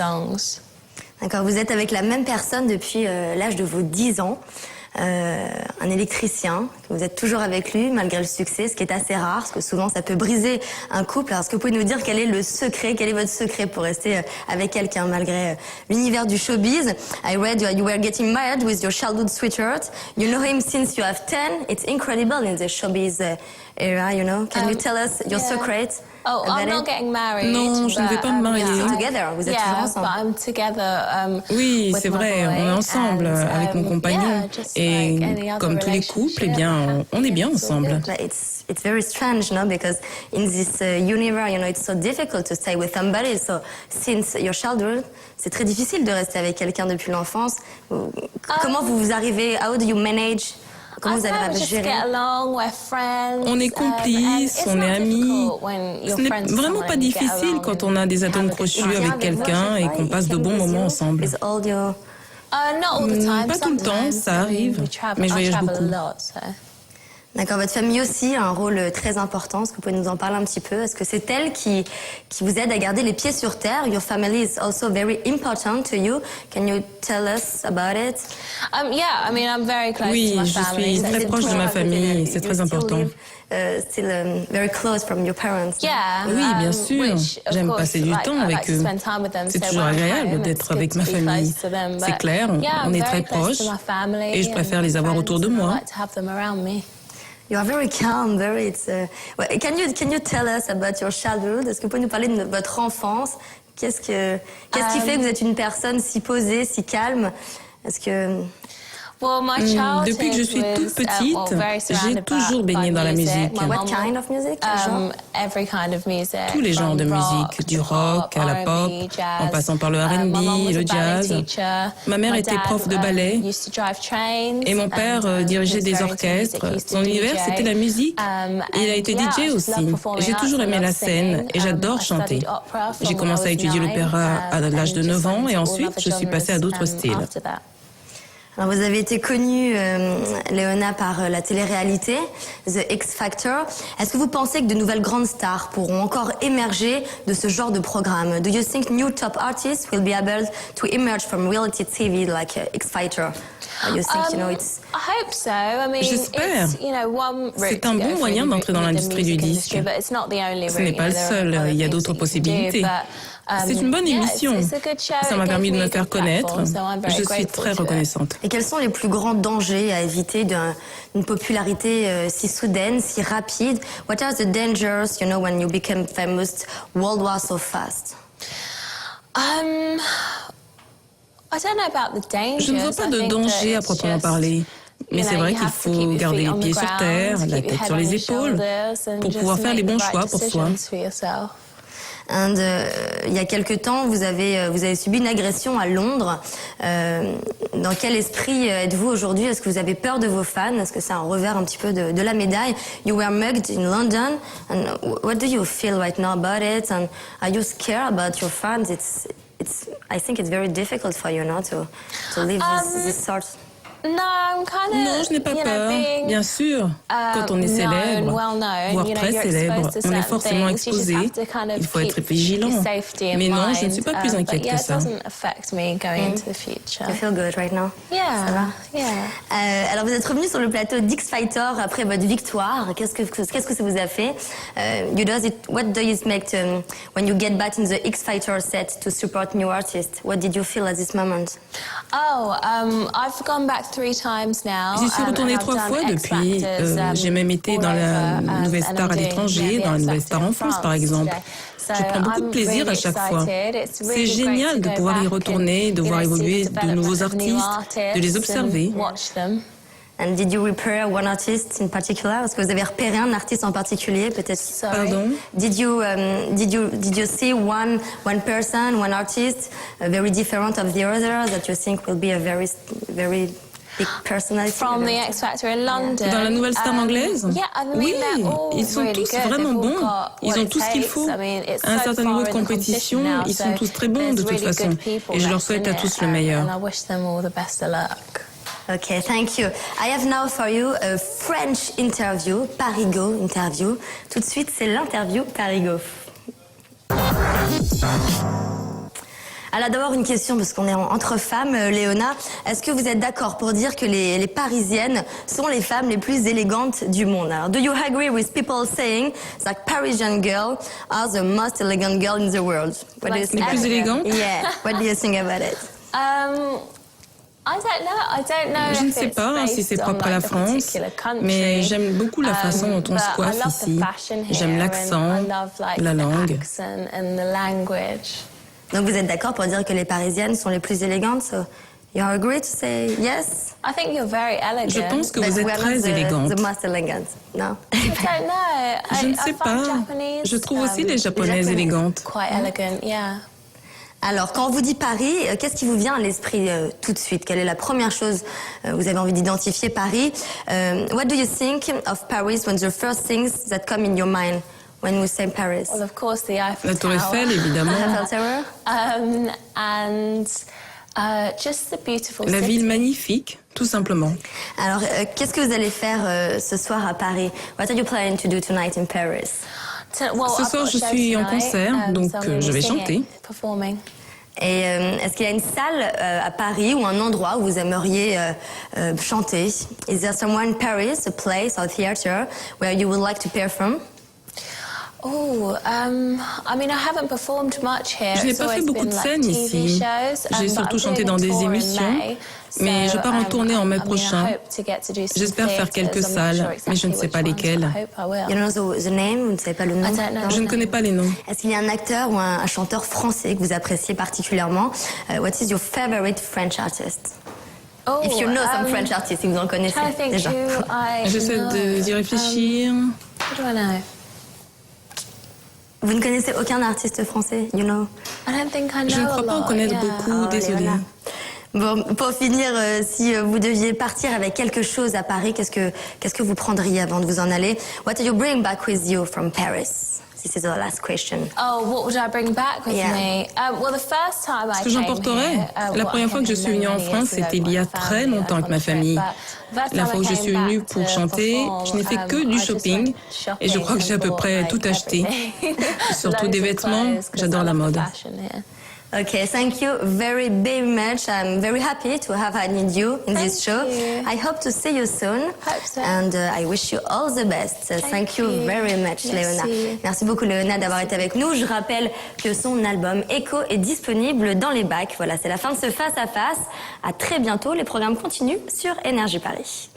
songs. D'accord, vous êtes avec la même personne depuis l'âge de vos 10 ans. Un électricien, que vous êtes toujours avec lui malgré le succès, ce qui est assez rare, parce que souvent ça peut briser un couple. Alors est-ce que vous pouvez nous dire quel est le secret, quel est votre secret pour rester avec quelqu'un malgré l'univers du showbiz? I read you were getting married with your childhood sweetheart. You know him since you have 10. It's incredible in the showbiz era, you know. Can you tell us your secret? Oh, I'm not getting married. Non, je ne vais pas me marier. Together, vous êtes toujours ensemble. But I'm together, Oui, with c'est my vrai, boy, on est ensemble and, avec mon compagnon. yeah, just Et like any other comme tous les couples, eh bien, on est bien ensemble. It's very strange, no? Because in this universe, you know, it's so difficult to stay with somebody. So since your childhood, c'est très difficile de rester avec quelqu'un depuis l'enfance. Comment vous arrivez? How do you manage? Comment vous arrivez à gérer? On est complices, on est amis. Ce n'est vraiment pas difficile quand on a des atomes crochus avec quelqu'un et qu'on passe de bons moments ensemble. Pas tout le temps, ça arrive, mais je voyage beaucoup. D'accord, votre famille aussi a un rôle très important. Est-ce que vous pouvez nous en parler un petit peu? Est-ce que c'est elle qui vous aide à garder les pieds sur terre? Your family is also very important to you. Can you tell us about it? Yeah, I mean, I'm very close Oui, to my je family. suis très proche de ma famille, c'est très important. Still very close from your parents. Yeah, Oui, bien sûr. J'aime passer du temps avec eux. C'est toujours agréable d'être avec ma famille. C'est clair, on est très proches et je préfère les avoir autour de moi. You are very calm, very. Can you tell us about your childhood? Est-ce que vous pouvez nous parler de votre enfance? Qu'est-ce qui fait que vous êtes une personne si posée, si calme? Est-ce que Depuis que je suis toute petite, j'ai toujours baigné dans la musique. What kind of music? Every kind of music. Tous les genres de musique, du rock à la pop, en passant par le R&B, le jazz. Ma mère était prof de ballet et mon père dirigeait des orchestres. Son univers, c'était la musique. Il a été DJ aussi. J'ai toujours aimé la scène et j'adore chanter. J'ai commencé à étudier l'opéra à l'âge de 9 ans et ensuite, je suis passée à d'autres styles. Alors vous avez été connue, Léona, par la télé-réalité, The X Factor. Est-ce que vous pensez que de nouvelles grandes stars pourront encore émerger de ce genre de programme? Do you think new top artists will be able to emerge from reality TV like X Factor? You think, it's... I hope so. I mean, j'espère. C'est un bon moyen d'entrer dans l'industrie du disque. Ce n'est pas le seul, il y a d'autres possibilités. C'est une bonne émission. Ça m'a permis de me faire connaître. Je suis très reconnaissante. Et quels sont les plus grands dangers à éviter d'une popularité si soudaine, si rapide? What are the dangers, when you become famous worldwide so fast? Je ne vois pas de danger à proprement parler. Mais c'est vrai qu'il faut garder les pieds sur terre, la tête sur les épaules, pour pouvoir faire les bons choix pour soi. Il y a quelque temps, vous avez subi une agression à Londres. Dans quel esprit êtes-vous aujourd'hui? Est-ce que vous avez peur de vos fans? Est-ce que c'est un revers un petit peu de la médaille? You were mugged in London. And what do you feel right now about it? And are you scared about your fans? I think it's very difficult for you now to live this sort. Non, je n'ai pas peur. Bien sûr, quand on est célèbre, voire très célèbre, on est forcément exposé. Il faut être vigilant. Mais non, je ne suis pas plus inquiète que ça. You feel good right now? Yeah. Ça va? Alors, vous êtes revenu sur le plateau d'X Factor après votre victoire. Qu'est-ce que ça vous a fait? What do you make when you get back in the X Factor set to support new artists? What did you feel at this moment? I've gone back 3 times now. J'y suis retournée 3 fois depuis. J'ai même été dans la Nouvelle Star à l'étranger, dans la Nouvelle Star en France, par exemple. Je prends beaucoup de plaisir à chaque fois. C'est génial de pouvoir y retourner, de voir évoluer de nouveaux artistes, de les observer. And did you repair one artist in particular? Est-ce que vous avez repéré un artiste en particulier, peut-être? Pardon? Did you see one person, one artist, very different of the other that you think will be a very big personality? From the X Factor in London. Dans la Nouvelle Star anglaise? Oui, ils sont tous vraiment bons. Ils ont tout ce qu'il faut. À un certain niveau de compétition, ils sont tous très bons de toute façon. Et je leur souhaite à tous le meilleur. Okay, thank you. I have now for you a French interview, Parigo interview. Tout de suite, c'est l'interview Parigo. Alors d'abord une question, parce qu'on est entre femmes, Léona. Est-ce que vous êtes d'accord pour dire que les Parisiennes sont les femmes les plus élégantes du monde? Alors, do you agree with people saying that Parisian girls are the most elegant girl in the world? What do you think? Les plus élégantes? Yeah. What do you think about it? I don't know. Je ne sais pas si c'est propre à la France, mais j'aime beaucoup la façon dont on se coiffe ici. J'aime l'accent, la langue. Donc vous êtes d'accord pour dire que les Parisiennes sont les plus élégantes? So you agree to say yes? I think you're very elegant. Je pense que vous êtes But we are très not élégante. the most elegant, no? I don't know. Je ne sais pas. Je trouve aussi les Japonaises élégantes. Quite elegant, yeah. Alors, quand on vous dit Paris, qu'est-ce qui vous vient à l'esprit tout de suite? Quelle est la première chose vous avez envie d'identifier Paris? What do you think of Paris when the first things that come in your mind when we say Paris? Well, of course, the Eiffel La Tour Eiffel, Tower. évidemment. Eiffel Tower? And just the beautiful La city. ville magnifique, tout simplement. Alors, qu'est-ce que vous allez faire ce soir à Paris? What are you planning to do tonight in Paris? Ce soir, je suis en concert, donc je vais chanter. Performing. Et est-ce qu'il y a une salle à Paris ou un endroit où vous aimeriez chanter? Is there somewhere in Paris, a place or theater where you would like to perform? Oh, I mean, I haven't performed much here. Je n'ai It's pas fait always beaucoup been de like scènes TV ici. shows, J'ai but surtout I'm chanté doing dans a des tour in émissions, May, mais je pars en tournée en mai I prochain. hope to get to do some J'espère faire quelques theatres. I'm not salles, sure mais je ne exactly sais pas which ones, lesquelles. but I hope I will. You don't know the name? Vous ne savez pas le nom? I don't know. Je ne connais pas les noms. Est-ce qu'il y a un acteur ou un chanteur français que vous appréciez particulièrement? What is your favorite French artist? Oh, If you know some French artists, si vous en connaissez I think déjà. J'essaie d'y réfléchir. What do I know? Vous ne connaissez aucun artiste français, you know? I don't think I know Je ne a crois pas en lot, connaître yeah. beaucoup, désolée. Léona. Bon, pour finir, si vous deviez partir avec quelque chose à Paris, qu'est-ce que vous prendriez avant de vous en aller? What do you bring back with you from Paris? This is the last question. Oh, what would I bring back with Yeah. me? Well, the first time I Ce que j'emporterais, la première fois que je suis venue en France, c'était il y a très longtemps avec ma famille. La fois où je suis venue pour chanter, je n'ai fait que du shopping et je crois que j'ai à peu près tout acheté. Surtout des vêtements, j'adore la mode. Okay, thank you very much. I'm very happy to have had you in this show. you. I hope to see you soon. Hope so. And I wish you all the best. Thank you very much, Merci. Léona. Merci beaucoup, Léona, d'avoir été avec nous. Je rappelle que son album Echo est disponible dans les bacs. Voilà, c'est la fin de ce face-à-face. À très bientôt. Les programmes continuent sur Énergie Paris.